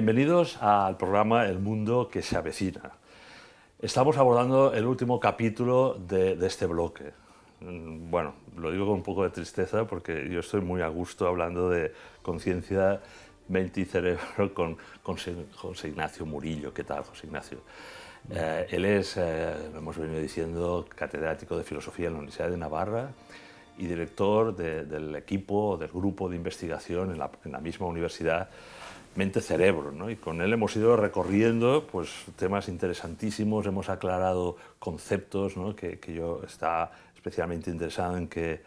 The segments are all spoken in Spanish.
Bienvenidos al programa El Mundo que se avecina. Estamos abordando el último capítulo de este bloque. Bueno, lo digo con un poco de tristeza porque yo estoy muy a gusto hablando de conciencia, mente y cerebro con José Ignacio Murillo. ¿Qué tal, José Ignacio? Él es, lo hemos venido diciendo, catedrático de Filosofía en la Universidad de Navarra y director del equipo, del grupo de investigación en la misma universidad, Mente-Cerebro, ¿no? Y con él hemos ido recorriendo pues, temas interesantísimos, hemos aclarado conceptos, ¿no? que yo estaba especialmente interesado en que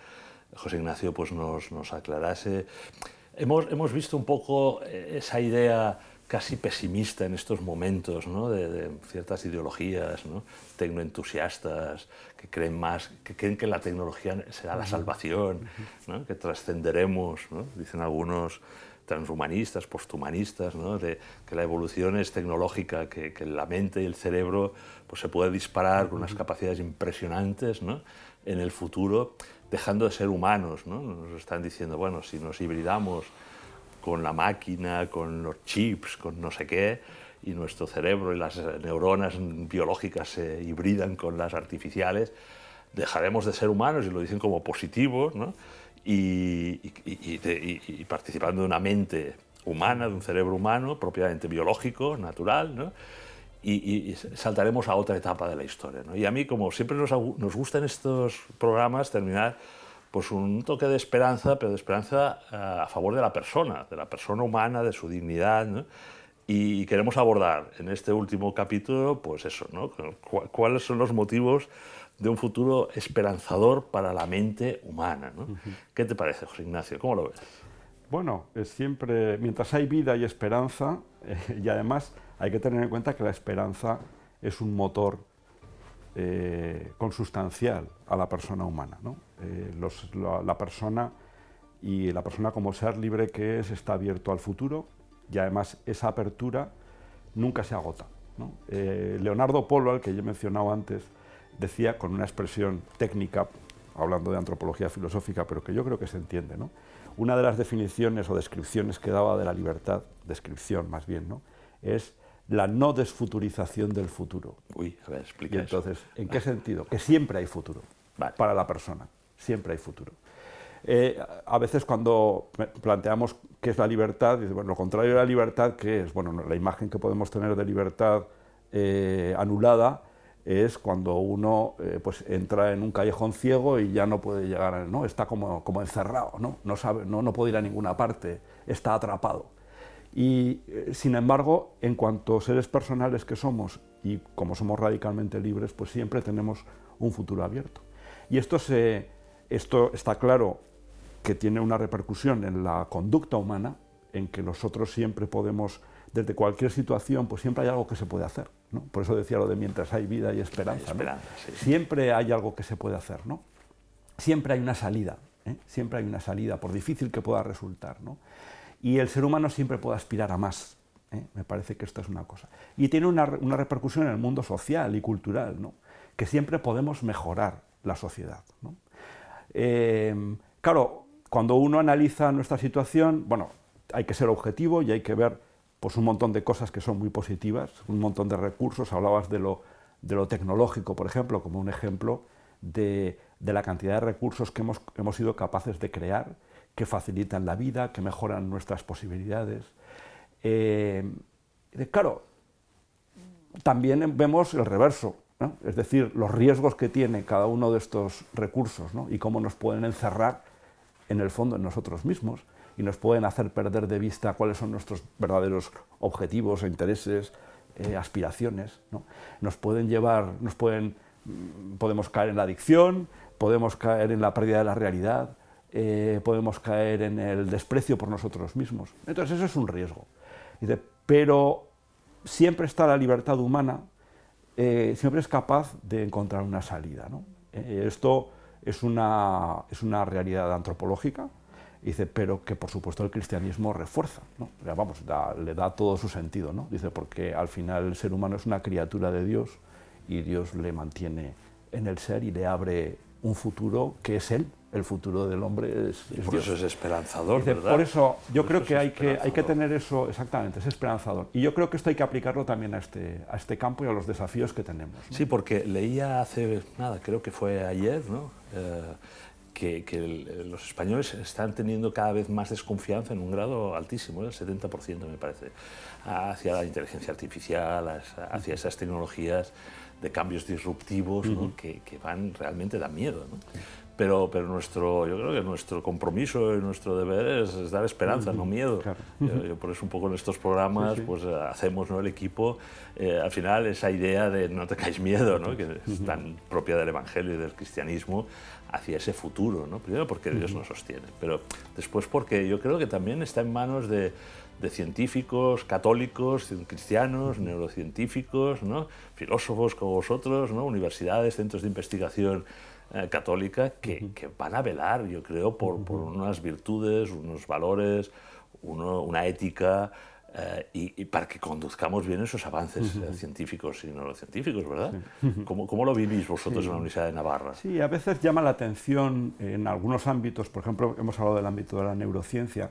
José Ignacio pues, nos aclarase. Hemos visto un poco esa idea casi pesimista en estos momentos, ¿no? de ciertas ideologías, ¿no? tecnoentusiastas que creen que la tecnología será la salvación, ¿no? que trascenderemos, ¿no? dicen algunos transhumanistas, posthumanistas, ¿no? de que la evolución es tecnológica, que la mente y el cerebro pues, se puede disparar con unas capacidades impresionantes, ¿no? en el futuro, dejando de ser humanos, ¿no? Nos están diciendo, bueno, si nos hibridamos con la máquina, con los chips, con no sé qué, y nuestro cerebro y las neuronas biológicas se hibridan con las artificiales, dejaremos de ser humanos, y lo dicen como positivo, ¿no? y participando de una mente humana, de un cerebro humano, propiamente biológico, natural, ¿no? y saltaremos a otra etapa de la historia, ¿no? Y a mí, como siempre nos gustan estos programas, terminar pues un toque de esperanza, pero de esperanza a favor de la persona humana, de su dignidad, ¿no? Y queremos abordar en este último capítulo, pues eso, ¿no? ¿Cuáles son los motivos de un futuro esperanzador para la mente humana, ¿no? ¿Qué te parece, José Ignacio? ¿Cómo lo ves? Bueno, es siempre, mientras hay vida y esperanza, y además hay que tener en cuenta que la esperanza es un motor consustancial a la persona humana, ¿no? La persona como ser libre que es está abierto al futuro, y además esa apertura nunca se agota, ¿no? Leonardo Polo, al que yo he mencionado antes, decía con una expresión técnica, hablando de antropología filosófica, pero que yo creo que se entiende, ¿no? Una de las definiciones o descripciones que daba de la libertad, descripción más bien, ¿no? es la no desfuturización del futuro. Uy, a ver, explica y entonces, eso. ¿En qué sentido? Que siempre hay futuro para la persona, siempre hay futuro. A veces cuando planteamos qué es la libertad, dice, bueno, lo contrario de la libertad, ¿qué es? Bueno, la imagen que podemos tener de libertad anulada es cuando uno pues entra en un callejón ciego y ya no puede llegar, ¿no? Está como encerrado, ¿no? No puede ir a ninguna parte, está atrapado. Y sin embargo, en cuanto seres personales que somos y como somos radicalmente libres, pues siempre tenemos un futuro abierto. Y esto está claro que tiene una repercusión en la conducta humana, en que nosotros siempre podemos, desde cualquier situación, pues siempre hay algo que se puede hacer, ¿no? Por eso decía lo de mientras hay vida y esperanza, ¿no? Sí. Siempre hay algo que se puede hacer, ¿no? Siempre hay una salida, ¿eh? Siempre hay una salida, por difícil que pueda resultar, ¿no? Y el ser humano siempre puede aspirar a más, ¿eh? Me parece que esto es una cosa. Y tiene una repercusión en el mundo social y cultural, ¿no? Que siempre podemos mejorar la sociedad, ¿no? Claro, cuando uno analiza nuestra situación, bueno, hay que ser objetivo y hay que ver pues, un montón de cosas que son muy positivas, un montón de recursos. Hablabas de lo tecnológico, por ejemplo, como un ejemplo de la cantidad de recursos que hemos sido capaces de crear, que facilitan la vida, que mejoran nuestras posibilidades. Claro, también vemos el reverso, ¿no? Es decir, los riesgos que tiene cada uno de estos recursos, ¿no? Y cómo nos pueden encerrar en el fondo en nosotros mismos y nos pueden hacer perder de vista cuáles son nuestros verdaderos objetivos, intereses, aspiraciones, ¿no? Podemos caer en la adicción, podemos caer en la pérdida de la realidad, podemos caer en el desprecio por nosotros mismos. Entonces eso es un riesgo. Pero siempre está la libertad humana, siempre es capaz de encontrar una salida, ¿no? Esto es una realidad antropológica, dice, pero que por supuesto el cristianismo refuerza, ¿no? Vamos, le da todo su sentido, ¿no? Dice, porque al final el ser humano es una criatura de Dios y Dios le mantiene en el ser y le abre un futuro que es Él, el futuro del hombre es por Dios. eso es esperanzador, Dice, ¿verdad? por eso yo creo que hay que tener eso, exactamente, es esperanzador. Y yo creo que esto hay que aplicarlo también a este campo y a los desafíos que tenemos, ¿no? Sí, porque leía hace nada, creo que fue ayer, ¿no? Que los españoles están teniendo cada vez más desconfianza en un grado altísimo, el 70% me parece, hacia la inteligencia artificial, hacia esas tecnologías de cambios disruptivos, ¿no? que realmente dan miedo, ¿no? Pero yo creo que nuestro compromiso y nuestro deber es dar esperanza, no miedo. Claro. Yo por eso un poco en estos programas pues hacemos, ¿no?, el equipo, al final esa idea de no tengáis miedo, ¿no?, que es tan propia del Evangelio y del cristianismo, hacia ese futuro, ¿no? Primero porque Dios nos sostiene, pero después porque yo creo que también está en manos de científicos católicos, cristianos, neurocientíficos, ¿no?, filósofos como vosotros, ¿no?, universidades, centros de investigación católica que van a velar, yo creo, por unas virtudes, unos valores, una ética, y para que conduzcamos bien esos avances científicos y neurocientíficos, ¿verdad? Sí. ¿Cómo lo vivís vosotros en la Universidad de Navarra? Sí, a veces llama la atención en algunos ámbitos, por ejemplo, hemos hablado del ámbito de la neurociencia,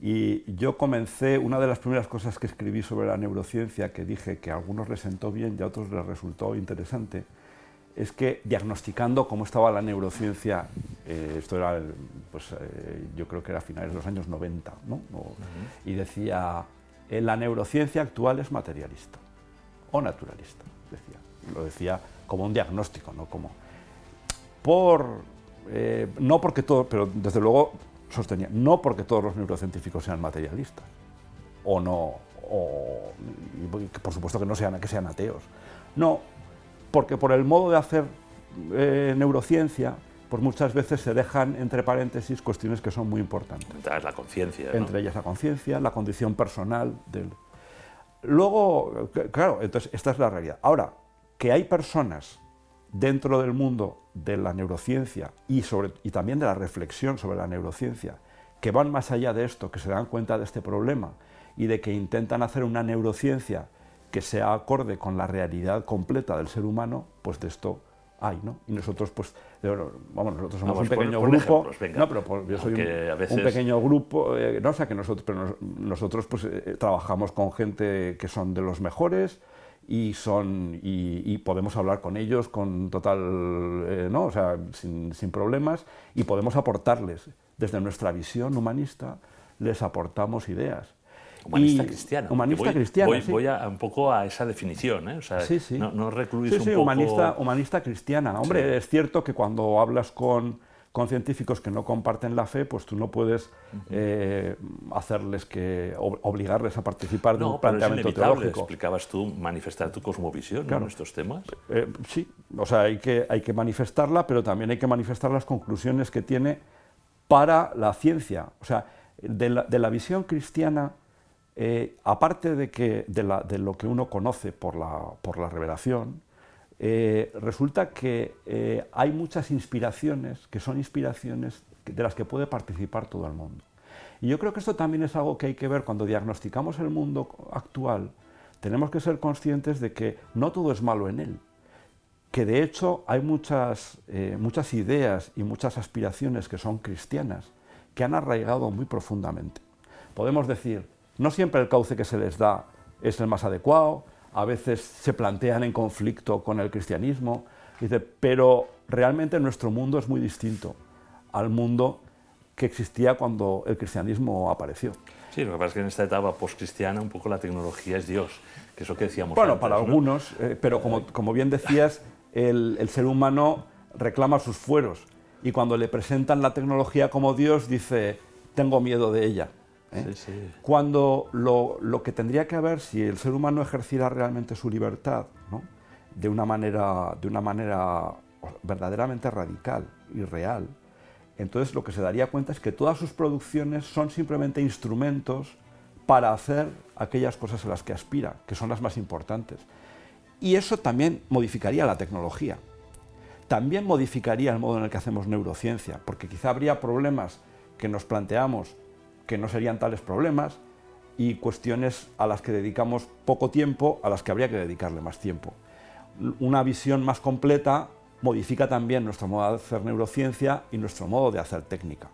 y yo comencé, una de las primeras cosas que escribí sobre la neurociencia, que dije que a algunos les sentó bien y a otros les resultó interesante, es que diagnosticando cómo estaba la neurociencia, esto era, yo creo que era a finales de los años 90, ¿no? Y decía, la neurociencia actual es materialista o naturalista, lo decía como un diagnóstico, no como no porque todo, pero desde luego sostenía, no porque todos los neurocientíficos sean materialistas, y por supuesto que no sean ateos, no, porque por el modo de hacer neurociencia, pues muchas veces se dejan entre paréntesis cuestiones que son muy importantes. Entre ellas la conciencia, ¿no? Entre ellas la conciencia, la condición personal del... Luego, claro, entonces esta es la realidad. Ahora, que hay personas dentro del mundo de la neurociencia y también de la reflexión sobre la neurociencia que van más allá de esto, que se dan cuenta de este problema y de que intentan hacer una neurociencia que sea acorde con la realidad completa del ser humano, pues de esto hay, ¿no? Y nosotros, pues, nosotros somos un pequeño grupo. No, pero yo soy un pequeño grupo, no, o sea que nosotros pues trabajamos con gente que son de los mejores y podemos hablar con ellos con total, ¿no? O sea, sin problemas, y podemos aportarles desde nuestra visión humanista, les aportamos ideas. Humanista cristiana. Humanista cristiana, sí. Voy un poco a esa definición, ¿eh? O sea, sí, sí. No recluís un poco... humanista cristiana. Hombre, sí. Es cierto que cuando hablas con científicos que no comparten la fe, pues tú no puedes hacerles obligarles a participar de un planteamiento teológico. Explicabas tú, manifestar tu cosmovisión, claro, en estos temas. Sí, o sea, hay que manifestarla, pero también hay que manifestar las conclusiones que tiene para la ciencia. O sea, de la visión cristiana, aparte de lo que uno conoce por la revelación, resulta que hay muchas inspiraciones que son inspiraciones de las que puede participar todo el mundo. Y yo creo que esto también es algo que hay que ver cuando diagnosticamos el mundo actual. Tenemos que ser conscientes de que no todo es malo en él, que de hecho hay muchas ideas y muchas aspiraciones que son cristianas, que han arraigado muy profundamente. Podemos decir, no siempre el cauce que se les da es el más adecuado, a veces se plantean en conflicto con el cristianismo, pero realmente nuestro mundo es muy distinto al mundo que existía cuando el cristianismo apareció. Sí, lo que pasa es que en esta etapa postcristiana un poco la tecnología es Dios, que es lo que decíamos bueno, antes, para ¿no? algunos, pero como bien decías, el ser humano reclama sus fueros, y cuando le presentan la tecnología como Dios dice, tengo miedo de ella. Sí, sí. Cuando lo que tendría que haber, si el ser humano ejerciera realmente su libertad, ¿no?, de una manera verdaderamente radical y real, entonces lo que se daría cuenta es que todas sus producciones son simplemente instrumentos para hacer aquellas cosas a las que aspira, que son las más importantes. Y eso también modificaría la tecnología. También modificaría el modo en el que hacemos neurociencia, porque quizá habría problemas que nos planteamos que no serían tales problemas, y cuestiones a las que dedicamos poco tiempo, a las que habría que dedicarle más tiempo. Una visión más completa modifica también nuestro modo de hacer neurociencia y nuestro modo de hacer técnica.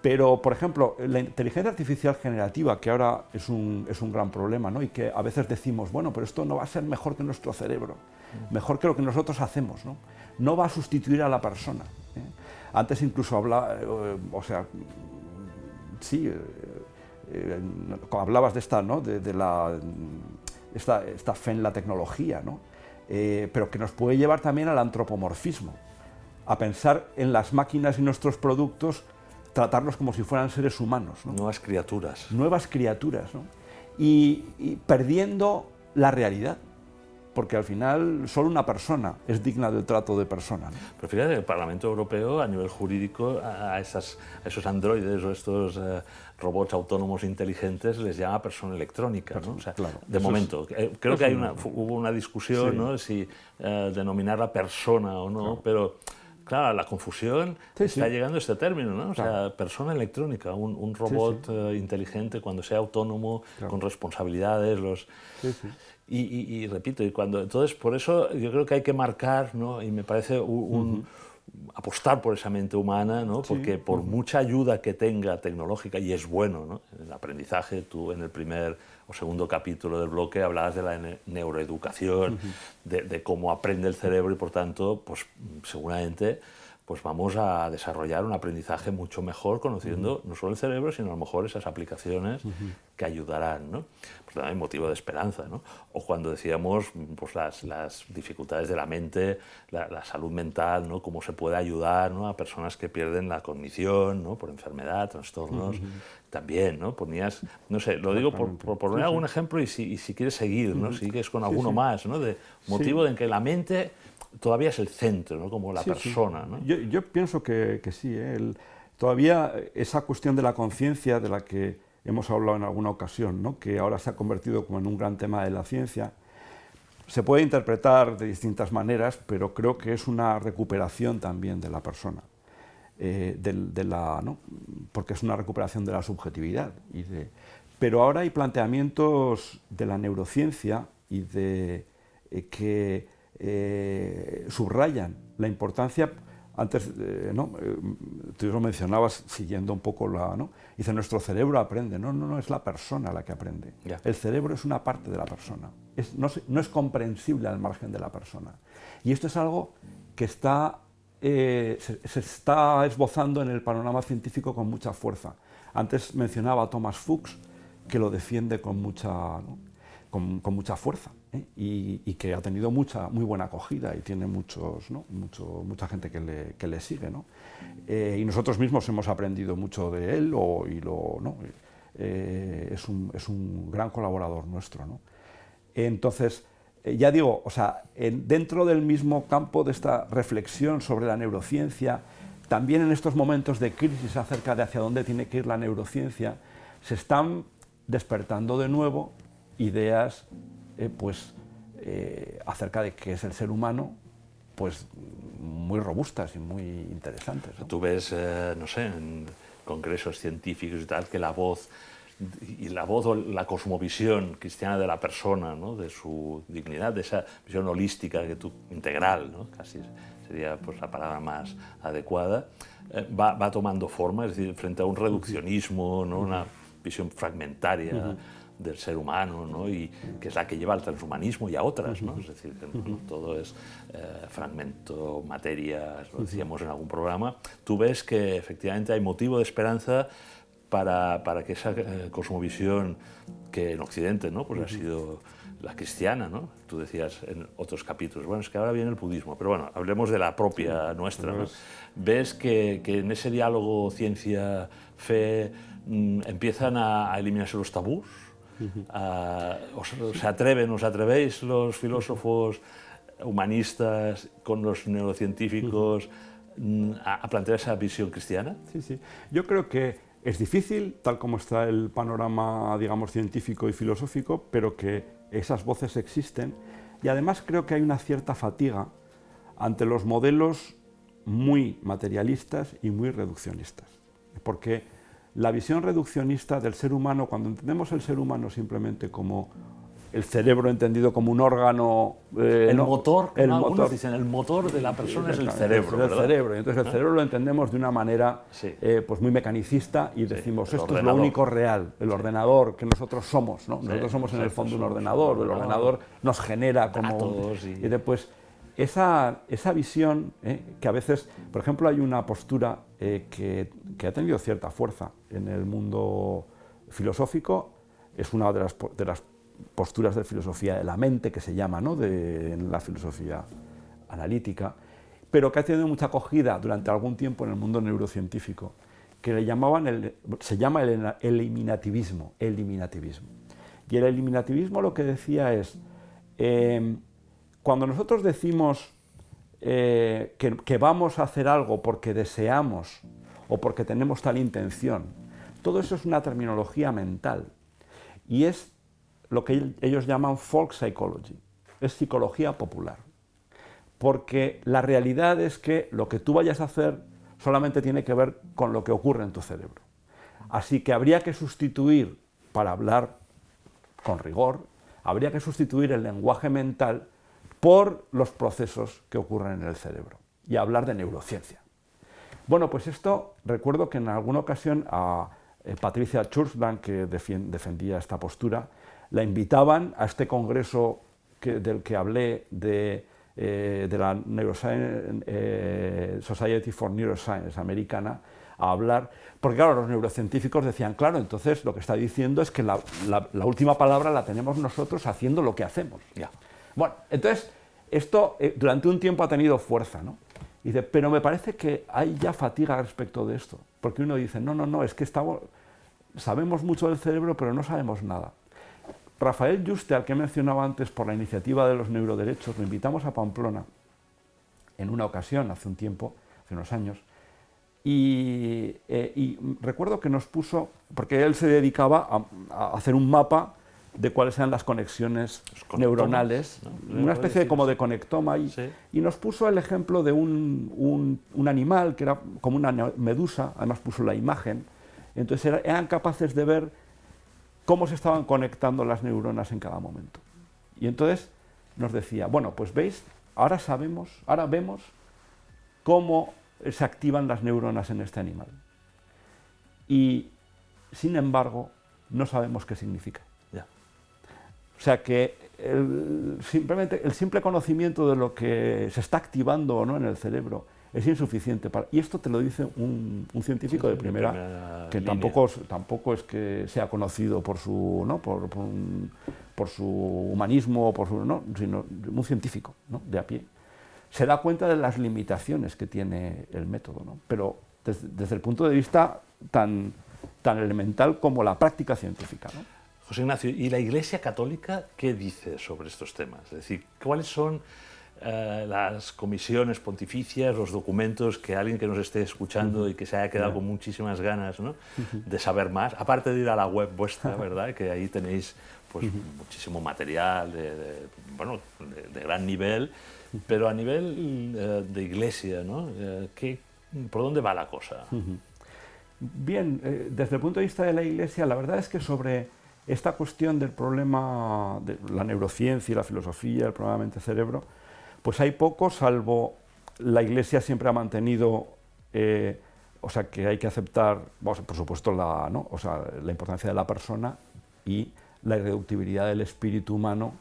Pero, por ejemplo, la inteligencia artificial generativa, que ahora es un gran problema, ¿no? Y que a veces decimos, bueno, pero esto no va a ser mejor que nuestro cerebro, mejor que lo que nosotros hacemos, ¿no? No va a sustituir a la persona. Antes incluso hablabas de esta, ¿no? esta fe en la tecnología, ¿no? Pero que nos puede llevar también al antropomorfismo, a pensar en las máquinas y nuestros productos, tratarlos como si fueran seres humanos, ¿no? Nuevas criaturas. Nuevas criaturas, ¿no? Y perdiendo la realidad, porque al final solo una persona es digna del trato de persona, ¿no? Pero fíjate, el Parlamento Europeo, a nivel jurídico, a esos androides o estos robots autónomos inteligentes les llama persona electrónica, ¿no? O sea, claro, de momento. Creo que hubo una discusión, sí, ¿no? Si denominarla persona o no, claro. Pero claro, la confusión está llegando a este término, ¿no? O sea, persona electrónica, un robot inteligente cuando sea autónomo, con responsabilidades, Y repito, entonces por eso yo creo que hay que marcar, ¿no? Y me parece apostar por esa mente humana, ¿no? Porque por mucha ayuda que tenga tecnológica, y es bueno, ¿no? En el aprendizaje, tú en el primer o segundo capítulo del bloque hablabas de la neuroeducación, de cómo aprende el cerebro y por tanto, pues seguramente pues vamos a desarrollar un aprendizaje mucho mejor conociendo no solo el cerebro, sino a lo mejor esas aplicaciones que ayudarán, ¿no? Pues también hay motivo de esperanza, ¿no? O cuando decíamos pues las dificultades de la mente, la salud mental, ¿no? Cómo se puede ayudar, ¿no? A personas que pierden la cognición, ¿no? Por enfermedad, trastornos, también, ¿no? Ponías, no sé, lo digo por poner algún ejemplo y si quieres seguir, ¿no? Sigues con alguno más, ¿no? De motivo en que la mente todavía es el centro, ¿no? Como la persona, ¿no? Yo pienso que sí, todavía esa cuestión de la conciencia de la que hemos hablado en alguna ocasión, ¿no? Que ahora se ha convertido como en un gran tema de la ciencia, se puede interpretar de distintas maneras, pero creo que es una recuperación también de la persona, ¿no? Porque es una recuperación de la subjetividad. Pero ahora hay planteamientos de la neurociencia y que subrayan la importancia. Antes, tú lo mencionabas siguiendo un poco ¿no? Dice, nuestro cerebro aprende. No, es la persona la que aprende. Yeah. El cerebro es una parte de la persona. No es comprensible al margen de la persona. Y esto es algo que se está esbozando en el panorama científico con mucha fuerza. Antes mencionaba a Thomas Fuchs, que lo defiende con mucha fuerza, y que ha tenido muy buena acogida y tiene mucha gente que le sigue, ¿no? Y nosotros mismos hemos aprendido mucho de él es un gran colaborador nuestro, ¿no? Entonces, ya digo, o sea, dentro del mismo campo de esta reflexión sobre la neurociencia, también en estos momentos de crisis acerca de hacia dónde tiene que ir la neurociencia, se están despertando de nuevo ideas acerca de qué es el ser humano, pues muy robustas y muy interesantes, ¿no? Tú ves, no sé, en congresos científicos y tal, que la voz o la cosmovisión cristiana de la persona, ¿no? De su dignidad, de esa visión holística, integral, ¿no? Casi sería pues, la palabra más adecuada, va tomando forma, es decir, frente a un reduccionismo, ¿no? Una visión fragmentaria del ser humano, ¿no? Y que es la que lleva al transhumanismo y a otras, ¿no? Es decir, que no todo es fragmento, materia, lo decíamos en algún programa. Tú ves que efectivamente hay motivo de esperanza para que esa cosmovisión que en Occidente, ¿no? Pues ha sido la cristiana, ¿no? Tú decías en otros capítulos, bueno, es que ahora viene el budismo, pero bueno, hablemos de la propia nuestra, ¿no? Ves que en ese diálogo ciencia-fe empiezan a eliminarse los tabús. ¿Os atrevéis los filósofos humanistas con los neurocientíficos a plantear esa visión cristiana? Sí. Yo creo que es difícil, tal como está el panorama, digamos, científico y filosófico, pero que esas voces existen, y además creo que hay una cierta fatiga ante los modelos muy materialistas y muy reduccionistas, porque la visión reduccionista del ser humano, cuando entendemos el ser humano simplemente como el cerebro entendido como un órgano... motor, algunos dicen, el motor de la persona es el cerebro, ¿verdad? El cerebro. Entonces el cerebro lo entendemos de una manera pues muy mecanicista y decimos, esto es lo único real, el ordenador que nosotros somos, ¿no? Nosotros somos en el fondo un ordenador, el ordenador nos genera como... Y después, esa visión, que a veces, por ejemplo, hay una postura que ha tenido cierta fuerza en el mundo filosófico, es una de las posturas de filosofía de la mente, que se llama, ¿no?, en la filosofía analítica, pero que ha tenido mucha acogida durante algún tiempo en el mundo neurocientífico, que se llama el eliminativismo. Y el eliminativismo lo que decía es, cuando nosotros decimos que vamos a hacer algo porque deseamos o porque tenemos tal intención, todo eso es una terminología mental y es lo que ellos llaman folk psychology, es psicología popular. Porque la realidad es que lo que tú vayas a hacer solamente tiene que ver con lo que ocurre en tu cerebro. Así que habría que sustituir, para hablar con rigor, habría que sustituir el lenguaje mental por los procesos que ocurren en el cerebro y hablar de neurociencia. Bueno, pues esto, recuerdo que en alguna ocasión a Patricia Kurzban, que defendía esta postura, la invitaban a este congreso del que hablé de la Society for Neuroscience americana, a hablar, porque claro, los neurocientíficos decían, claro, entonces lo que está diciendo es que la última palabra la tenemos nosotros haciendo lo que hacemos. Ya. Bueno, entonces, esto durante un tiempo ha tenido fuerza, ¿no? Y dice, pero me parece que hay ya fatiga respecto de esto, porque uno dice, no, es que sabemos mucho del cerebro, pero no sabemos nada. Rafael Yuste, al que he mencionado antes por la iniciativa de los neuroderechos, lo invitamos a Pamplona en una ocasión, hace un tiempo, hace unos años, y recuerdo que nos puso, porque él se dedicaba a hacer un mapa de cuáles eran las conexiones neuronales, ¿no? Una especie como de conectoma, y nos puso el ejemplo de un animal que era como una medusa, además puso la imagen, entonces eran capaces de ver cómo se estaban conectando las neuronas en cada momento. Y entonces nos decía, bueno, pues veis, ahora vemos cómo se activan las neuronas en este animal. Y, sin embargo, no sabemos qué significa. Ya. O sea que simplemente el simple conocimiento de lo que se está activando o no en el cerebro es insuficiente. Y esto te lo dice un científico de primera que tampoco es que sea conocido por su, ¿no?, por su humanismo, sino un científico, ¿no?, de a pie. Se da cuenta de las limitaciones que tiene el método, ¿no?, pero desde el punto de vista tan elemental como la práctica científica, ¿no? José Ignacio, ¿y la Iglesia Católica qué dice sobre estos temas? Es decir, ¿cuáles son las comisiones pontificias, los documentos que alguien que nos esté escuchando y que se haya quedado con muchísimas ganas, ¿no?, de saber más, aparte de ir a la web vuestra, ¿verdad?, que ahí tenéis pues muchísimo material de gran nivel, pero a nivel de Iglesia, ¿no?, ¿por dónde va la cosa? Bien, desde el punto de vista de la Iglesia, la verdad es que sobre esta cuestión del problema de la neurociencia y la filosofía, el problema mente-cerebro, pues hay poco, salvo la Iglesia siempre ha mantenido, que hay que aceptar, por supuesto, la importancia de la persona y la irreductibilidad del espíritu humano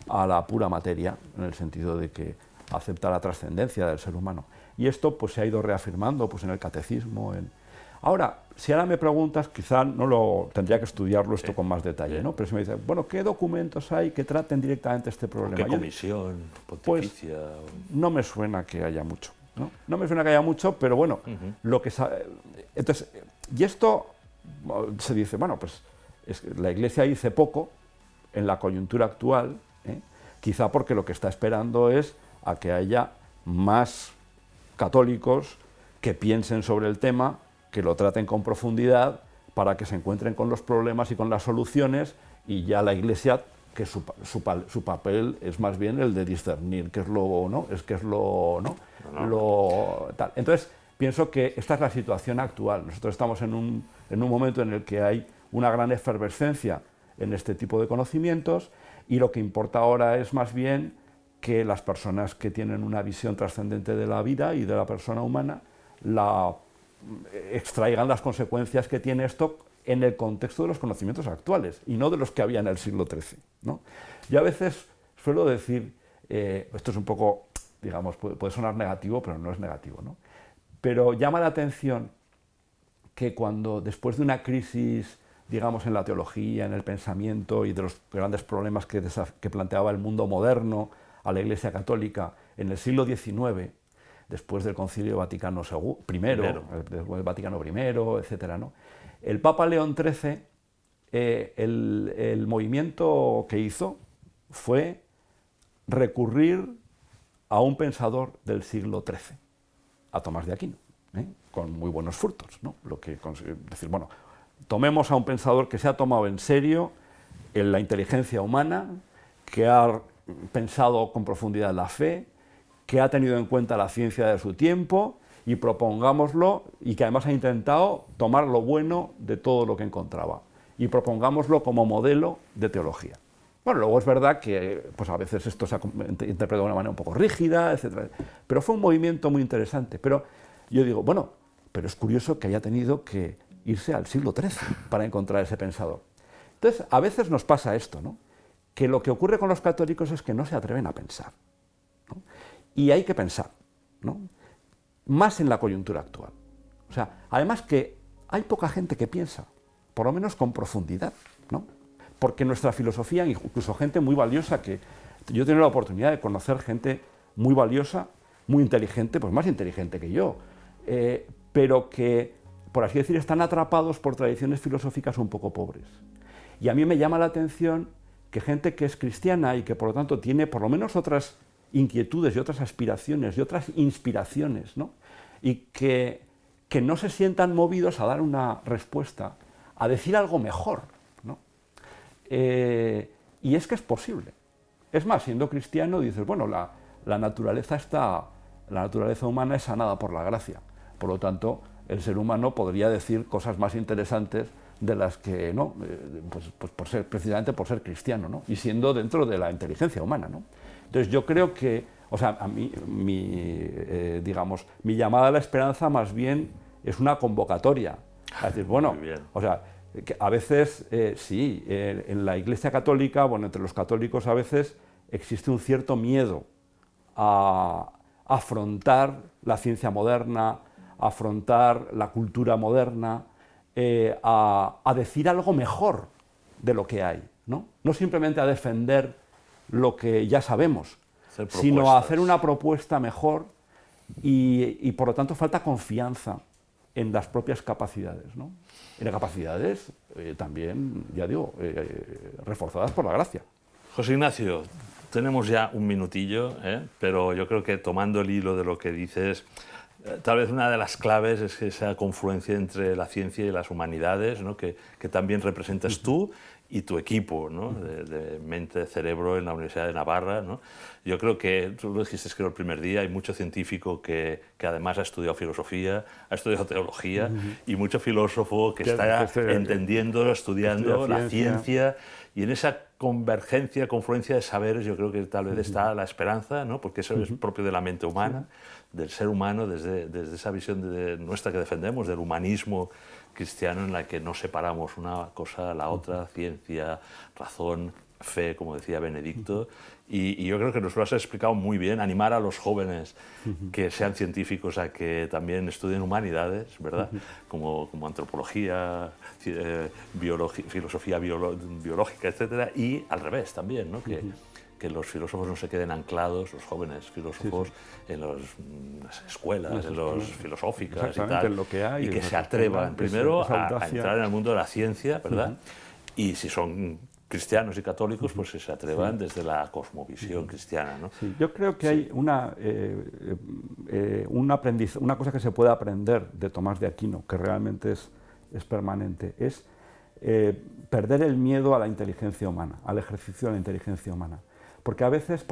a la pura materia, en el sentido de que acepta la trascendencia del ser humano. Y esto pues se ha ido reafirmando pues en el catecismo. Ahora, si ahora me preguntas, quizá tendría que estudiarlo esto con más detalle, ¿no? Pero si me dices, bueno, ¿qué documentos hay que traten directamente este problema? ¿Qué comisión pontificia? Pues, no me suena que haya mucho, ¿no? No me suena que haya mucho, pero bueno, lo que entonces, y esto se dice, bueno, pues la Iglesia dice poco en la coyuntura actual, quizá porque lo que está esperando es a que haya más católicos que piensen sobre el tema, que lo traten con profundidad para que se encuentren con los problemas y con las soluciones, y ya la Iglesia, que su papel es más bien el de discernir qué es lo tal. Entonces, pienso que esta es la situación actual. Nosotros estamos en un momento en el que hay una gran efervescencia en este tipo de conocimientos, y lo que importa ahora es más bien que las personas que tienen una visión trascendente de la vida y de la persona humana extraigan las consecuencias que tiene esto en el contexto de los conocimientos actuales y no de los que había en el siglo XIII, ¿no? Yo a veces suelo decir, esto es un poco, digamos, puede sonar negativo, pero no es negativo, ¿no? Pero llama la atención que cuando después de una crisis, digamos, en la teología, en el pensamiento y de los grandes problemas que planteaba el mundo moderno a la Iglesia Católica en el siglo XIX, después del Concilio Vaticano I, del Vaticano I, etcétera, ¿no? El Papa León XIII, el movimiento que hizo fue recurrir a un pensador del siglo XIII, a Tomás de Aquino, con muy buenos frutos, ¿no? Decir, bueno, tomemos a un pensador que se ha tomado en serio en la inteligencia humana, que ha pensado con profundidad la fe, que ha tenido en cuenta la ciencia de su tiempo, y propongámoslo, y que además ha intentado tomar lo bueno de todo lo que encontraba, y propongámoslo como modelo de teología. Bueno, luego es verdad que pues a veces esto se ha interpretado de una manera un poco rígida, etc. Pero fue un movimiento muy interesante. Pero yo digo, bueno, pero es curioso que haya tenido que irse al siglo XIII para encontrar ese pensador. Entonces, a veces nos pasa esto, ¿no? Que lo que ocurre con los católicos es que no se atreven a pensar, ¿no? Y hay que pensar, ¿no? Más en la coyuntura actual. O sea, además que hay poca gente que piensa, por lo menos con profundidad, ¿no? Porque nuestra filosofía, incluso gente muy valiosa, que yo he tenido la oportunidad de conocer gente muy valiosa, muy inteligente, pues más inteligente que yo, pero que, por así decir, están atrapados por tradiciones filosóficas un poco pobres. Y a mí me llama la atención que gente que es cristiana y que por lo tanto tiene por lo menos otras inquietudes y otras aspiraciones y otras inspiraciones, ¿no? Y que no se sientan movidos a dar una respuesta, a decir algo mejor, ¿no? Y es que es posible. Es más, siendo cristiano dices, bueno, la naturaleza humana es sanada por la gracia. Por lo tanto, el ser humano podría decir cosas más interesantes de las que no, pues precisamente por ser cristiano, ¿no? Y siendo dentro de la inteligencia humana, ¿no? Entonces yo creo que, o sea, a mí, mi llamada a la esperanza más bien es una convocatoria. Es decir, bueno, o sea, que a veces, sí, en la Iglesia Católica, bueno, entre los católicos a veces existe un cierto miedo a afrontar la ciencia moderna, a afrontar la cultura moderna, a decir algo mejor de lo que hay, ¿no? No simplemente a defender lo que ya sabemos, sino a hacer una propuesta mejor y por lo tanto falta confianza en las propias capacidades, ¿no? En capacidades también, ya digo, reforzadas por la gracia. José Ignacio, tenemos ya un minutillo, pero yo creo que tomando el hilo de lo que dices, tal vez una de las claves es esa confluencia entre la ciencia y las humanidades, ¿no? que también representas tú y tu equipo, ¿no? de mente-cerebro en la Universidad de Navarra, ¿no? Yo creo que, tú lo dijiste creo el primer día, hay mucho científico que además ha estudiado filosofía, ha estudiado teología, y mucho filósofo que está entendiendo, estudiando la ciencia, y en esa convergencia, confluencia de saberes yo creo que tal vez está la esperanza, ¿no? Porque eso es propio de la mente humana, del ser humano, desde esa visión nuestra que defendemos, del humanismo cristiano en la que no separamos una cosa a la otra, ciencia, razón, fe, como decía Benedicto, y yo creo que nos lo has explicado muy bien, animar a los jóvenes que sean científicos a que también estudien humanidades, ¿verdad? Como antropología, filosofía biológica, etcétera, y al revés también, ¿no? Que los filósofos no se queden anclados, los jóvenes filósofos, en las escuelas, en las filosóficas y tal, lo que hay, y que se atrevan primero a entrar en el mundo de la ciencia, ¿verdad? Y si son cristianos y católicos, pues que se atrevan desde la cosmovisión cristiana, ¿no? Sí, yo creo que hay una cosa que se puede aprender de Tomás de Aquino, que realmente es permanente, es perder el miedo a la inteligencia humana, al ejercicio de la inteligencia humana. Porque a veces,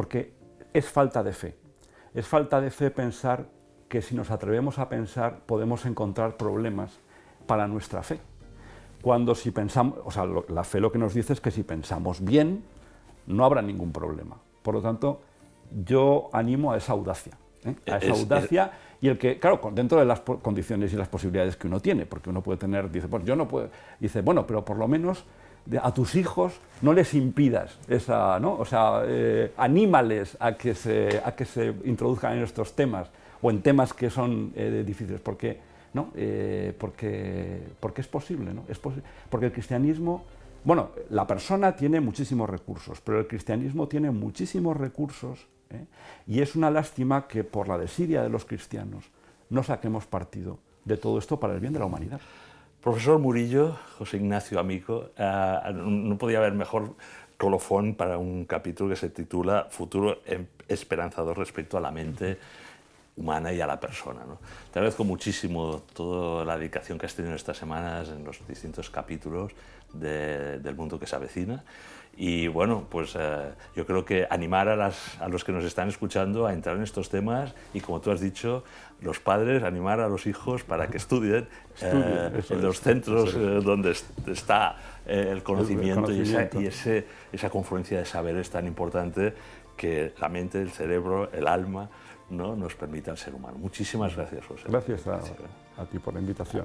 es falta de fe. Es falta de fe pensar que si nos atrevemos a pensar podemos encontrar problemas para nuestra fe. Cuando si pensamos, o sea, la fe lo que nos dice es que si pensamos bien, no habrá ningún problema. Por lo tanto, yo animo a esa audacia. A esa audacia y el que, claro, dentro de las condiciones y las posibilidades que uno tiene, porque uno puede tener, dice, pues yo no puedo, dice, bueno, pero por lo menos a tus hijos no les impidas esa, ¿no? O sea, anímales a que se introduzcan en estos temas o en temas que son difíciles, porque, ¿no? Porque es posible, ¿no? Porque el cristianismo, bueno, la persona tiene muchísimos recursos, pero el cristianismo tiene muchísimos recursos, y es una lástima que por la desidia de los cristianos no saquemos partido de todo esto para el bien de la humanidad. Profesor Murillo, José Ignacio Amico, no podía haber mejor colofón para un capítulo que se titula Futuro esperanzador respecto a la mente humana y a la persona, ¿no? Te agradezco muchísimo toda la dedicación que has tenido estas semanas en los distintos capítulos del mundo que se avecina. Y bueno, pues yo creo que animar a los que nos están escuchando a entrar en estos temas y, como tú has dicho, los padres animar a los hijos para que estudien en los centros donde está el conocimiento, y esa confluencia de saberes tan importante que la mente, el cerebro, el alma, ¿no?, nos permite al ser humano. Muchísimas gracias, José. Gracias a ti por la invitación.